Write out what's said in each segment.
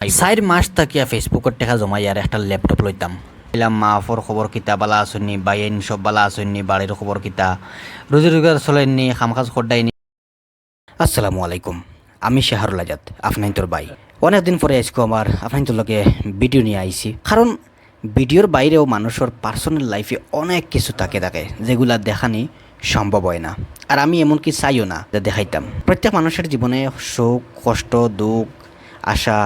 4 মাস থাকিয়া ফেসবুকত টেকা জমাই আর একটা ল্যাপটপ লইতাম। এলাম মা আফর খবর কিতা বালা আসুননি, বাইন সব বালা আসুননি, বাড়ির খবর কিতা, রোজি রোজগার চলেননি, খামখাজ খড্ডাইনি। আসসালামু আলাইকুম, আমি শাহরুল আজাদ, আপনার তোর ভাই। অনেকদিন পরে আজকে আমার আপনার তোর লগে ভিডিও নিয়ে আইছি, কারণ ভিডিওর বাইরেও মানুষের পার্সোনাল লাইফে অনেক কিছু থাকে যেগুলা দেখানি সম্ভব হয় না, আর আমি এমনকি চাইও না যে দেখাইতাম। প্রত্যেক মানুষের জীবনে সুখ, কষ্ট, দুঃখ, আশা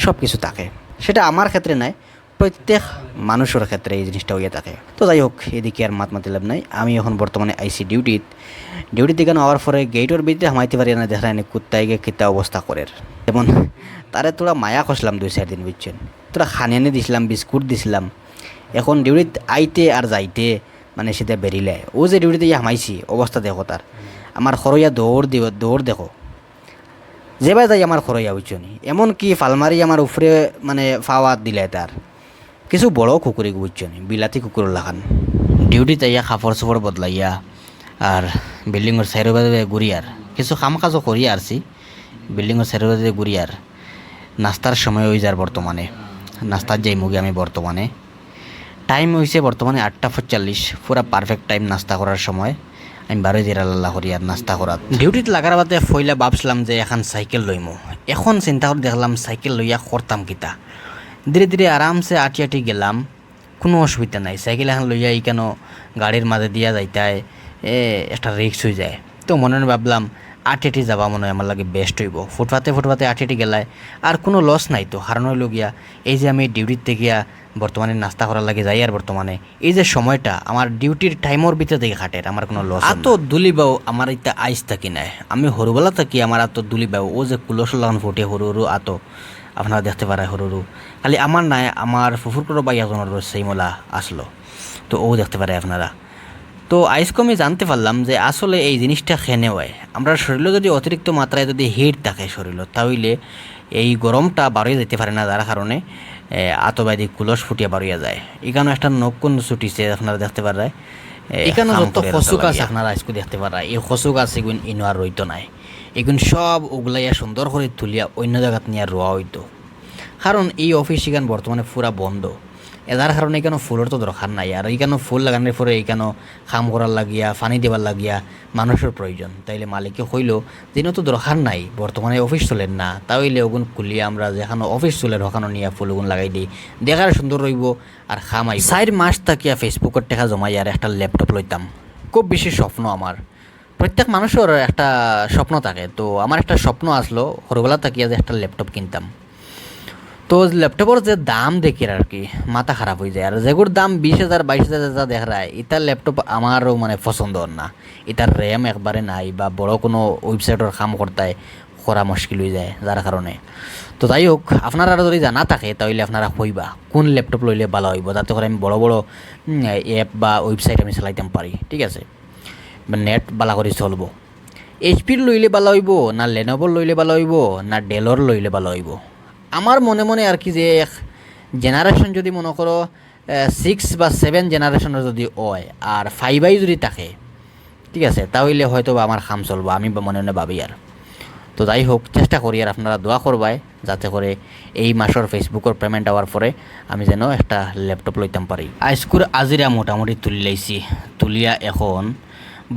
সব কিছু থাকে, সেটা আমার ক্ষেত্রে নাই, প্রত্যেক মানুষের ক্ষেত্রে এই জিনিসটা হইয়া থাকে। তো যাই হোক, এদিকে আর মাত লাভ নাই। আমি এখন বর্তমানে আইসি ডিউটি থেকে হওয়ার পরে গেটের ভিতরে হামাইতে পারি না, দেখা এনে কুত্তায় গিয়ে কিতা অবস্থা করে। যেমন তারে তোরা মায়া কষলাম 2-4 দিন, বুঝছেন, তোরা খানি এনে দিছিলাম, বিস্কুট দিছিলাম। এখন ডিউটিতে আইতে আর যাইতে মানে সেটা বেরিলে, ও যে ডিউটিতে হামাইছি অবস্থা দেখো তার। আমার খরইয়া দৌড় দেখো, যেবা যাই আমার খরইয়া, বুঝছেন, এমনকি ফালমারি আমার উপরে মানে ফাওয়াত দিলে তার। কিছু বড় কুকুরি, বুঝছেন, বিলাতি কুকুর লাগান। ডিউটিতে ইয়া কাপড় চোপড় বদলাইয়া আর বিল্ডিংয়ের চাইরো বাজে ঘুরিয়ার কিছু কাম কাজও করি আসছি। বিল্ডিংয়ের চাইরো বাজে ঘুরিয়ার নাস্তার সময় হয়ে যার বর্তমানে, নাস্তার যাই মুগি আমি বর্তমানে। টাইম হয়েছে বর্তমানে 8:45, পুরা পারফেক্ট টাইম নাস্তা করার সময়। আমি বারোই দিরাল্লাহ করি আর নাস্তা করাত ডিউটিতে লাগার বাদে ফইলা ভাবছিলাম যে এখন সাইকেল লইমু। এখন চিন্তা করে দেখলাম সাইকেল লইয়া করতাম কিতা। ধীরে ধীরে আরামসে আটি গেলাম, কোনো অসুবিধা নাই। সাইকেল এখন লইয়া কেন গাড়ির মাঝে দিয়া যাইতায় একটা রিক্স হয়ে যায়। তো মনে ভাবলাম আটি যাবা মনে হয় আমার লাগে বেস্ট হইব। ফুটপাতে আটি গেলায় আর কোনো লস নাই। তো কারণ হইল গিয়া এই যে আমি ডিউটিতে গিয়া বর্তমানে নাস্তা করার লাগে যাই, আর বর্তমানে এই যে সময়টা আমার ডিউটির টাইমর ভিতরে থেকে খাটের, আমার কোনো লস। আত দুলিবাও আমার ইত্যা আইস থাকি নাই। আমি সরুবেলা থাকি আমার আত দুলিবাও ও যে কুলস লাগান ফুটে সরু আত আপনারা দেখতে পারে সরু। খালি আমার নাই, আমার ফুফুর করো বা একজনের সেইমলা আসলো, তো ও দেখতে পারে আপনারা। তো আইসকো আমি জানতে পারলাম যে আসলে এই জিনিসটা খেনে হয় আমরা শরীরে, যদি অতিরিক্ত মাত্রায় যদি হিট থাকে শরীরে, তাহলে এই গরমটা বাড়িয়ে যেতে পারে না, যার কারণে আতবাদী কুলস ফুটিয়া বাড়িয়া যায়। এখানে একটা নকুন ছুটিছে আপনারা দেখতে পারে। এখানে যত খসুক আছে আপনারা আজকে দেখতে পারা, এই খসুক আছে এগুন ইনো আর রইতো নাই। এগুন সব ওগুলাইয়া সুন্দর করে তুলিয়া অন্য জায়গাত নিয়ে রোয়া হইতো, কারণ এই অফিস এখান বর্তমানে পুরা বন্ধ। এদার কারণে এখানে ফুলের তো দরকার নাই, আর এইখানে ফুল লাগানোর পরে এইখানে খাম করার লাগিয়া পানি দেবার লাগিয়া মানুষের প্রয়োজন। তাইলে মালিকে কইল যেন তো দরকার নাই, বর্তমানে অফিস চলেন না, তাইলে ওগুন খুলিয়া আমরা যেখানে অফিস চলের ওখানে নিয়ে ফুলগুন লাগাই দিই, দেখার সুন্দর রইব আর খামাই। 4 মাস থাকিয়া ফেসবুকের টাকা জমাই আর একটা ল্যাপটপ লইতাম। খুব বেশি স্বপ্ন আমার, প্রত্যেক মানুষের একটা স্বপ্ন থাকে। তো আমার একটা স্বপ্ন আসলো সরুবেলা থাকিয়া যে একটা ল্যাপটপ কিনতাম। তো ল্যাপটপের যে দাম দেখি আর কি মাথা খারাপ হয়ে যায়। আর যেগুলোর দাম 20,000 22,000 যা দেখা যায়, এটার ল্যাপটপ আমারও মানে পছন্দ না। এটার র্যাম একবারে নাই, বা বড় কোনো ওয়েবসাইটের কাম করতে করা মুশকিল হয়ে যায়, যার কারণে। তো যাই হোক, আপনারা যদি জানা থাকে তাহলে আপনারা কইবা কোন ল্যাপটপ লইলে ভালো হইব, যাতে করে আমি বড় বড় অ্যাপ বা ওয়েবসাইট আমি চালাইতাম পারি, ঠিক আছে, বা নেট বালা করে চলবো। এইচপির লইলে ভালো হইব না লেনোভোর লইলে ভালো হইব না ডেলর লইলে ভালো হইব? আমার মনে আর কি যে জেনারেশন যদি মনে করো 6 বা 7 জেনারেশনের যদি হয় আর 5 যদি থাকে, ঠিক আছে, তাহলে হয়তো বা আমার খাম চলবো, আমি মনে ভাবি। আর তো যাই হোক, চেষ্টা করি আর আপনারা দোয়া করবাই যাতে করে এই মাসের ফেসবুকের পেমেন্ট হওয়ার পরে আমি যেন একটা ল্যাপটপ লইতাম পারি। আজকুর আজিরা মোটামুটি তুলি লাইছি, তুলিয়া এখন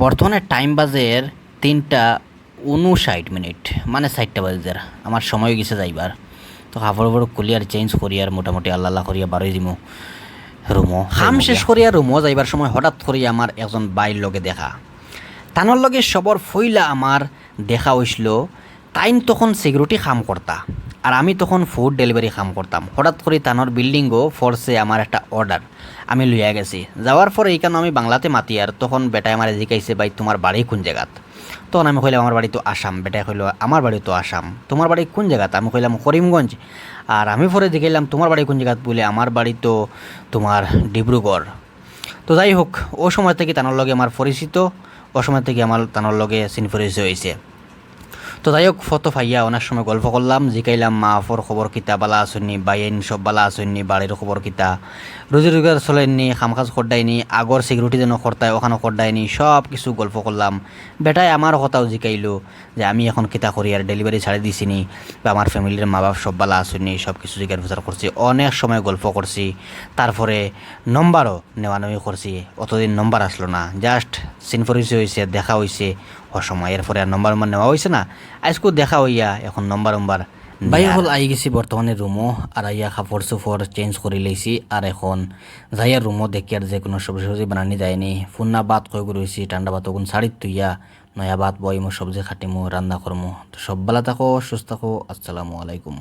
বর্তমানে টাইম বাজের 3:59, মানে 4টা বাজে। আমার সময় গেছে যাইবার। তো কাপড় খুলি আর চেঞ্জ করি আর মোটামুটি আল্লাহ করিয়া বারোই দিমু রুমো। খাম শেষ করিয়া রুমো যাইবার সময় হঠাৎ করিয়া আমার একজন বাইর লগে দেখা, তানোর লগে সবর ফইলা আমার দেখা হইছিল। তাইন তখন সিকিউরিটি কাম করতা আর আমি তখন ফুড ডেলিভারি কাম করতাম। হঠাৎ করে তানোর বিল্ডিংও ফোর্সে আমার একটা অর্ডার আমি লইয়া গেছি। যাওয়ার পরে এইখানে আমি বাংলাতে মাতি, আর তখন বেটায় আমার জিজ্ঞাসে, ভাই তোমার বাড়ি কোন জায়গাত? তখন আমি কইলাম আমার বাড়ি তো আসাম। বেটায় কইল আমার বাড়ি তো আসাম, তোমার বাড়ি কোন জায়গাত? আমি কইলাম করিমগঞ্জ। আর আমি পরে দেখাইলাম তোমার বাড়ি কোন জায়গাত? বলে আমার বাড়ি তো তোমার ডিব্রুগড়। তো যাই হোক, ও সময় থেকে তানোর লগে আমার পরিচিত, ও সময় থেকে আমার তানোর লগে চিন পরিচয় হয়েছে। তো যাই হোক ফটো ফাইয়া অনেক সময় গল্প করলাম, জিকাইলাম মা আফর খবর কিতা বালা আসুননি, বাইন সব বালা আসুননি, বাড়ির খবর কিতা, রোজি রোজগার চলেননি, খামখাজ করডাইনি, আগর সিকিউরিটি যেন করতায় ওখানে করডাইনি, সব কিছু গল্প করলাম। বেটাই আমার কথাও জিকাইলো যে আমি এখন কিতা করি আর ডেলিভারি ছাড়ি দিছিনি বা আমার ফ্যামিলির মা বাপ সব বালা আসুননি, সব কিছু জিজ্ঞার বিচার করছি, অনেক সময় গল্প করছি। তারপরে নম্বরও নেওয়া নেওয়া করছি, অতদিন নম্বর আসলো না, জাস্ট সিনফরিসি হয়েছে, দেখা হয়েছে অসময়, এরপরে আর নম্বর নেওয়া হয়েছে না, আজকেও দেখা হইয়া এখন নম্বর বাইরে হল আই গেছি বর্তমানে রুমও, আর আইয়া কাপড় চোপড় চেঞ্জ করে লইছি, আর এখন যাইয়া রুমও দেখি আর যে কোনো সবজি সবজি বানানি যায়নি, ফুন্না ভাত কয়ে রয়েছি, ঠান্ডা ভাত ওগুন শাড়ির তুইয়া নয়া ভাত বইমো, সবজি খাটিমো, রান্না করমো। তো সব বেলা থাকো, সুস্থ থাকো, আসসালামু আলাইকুম।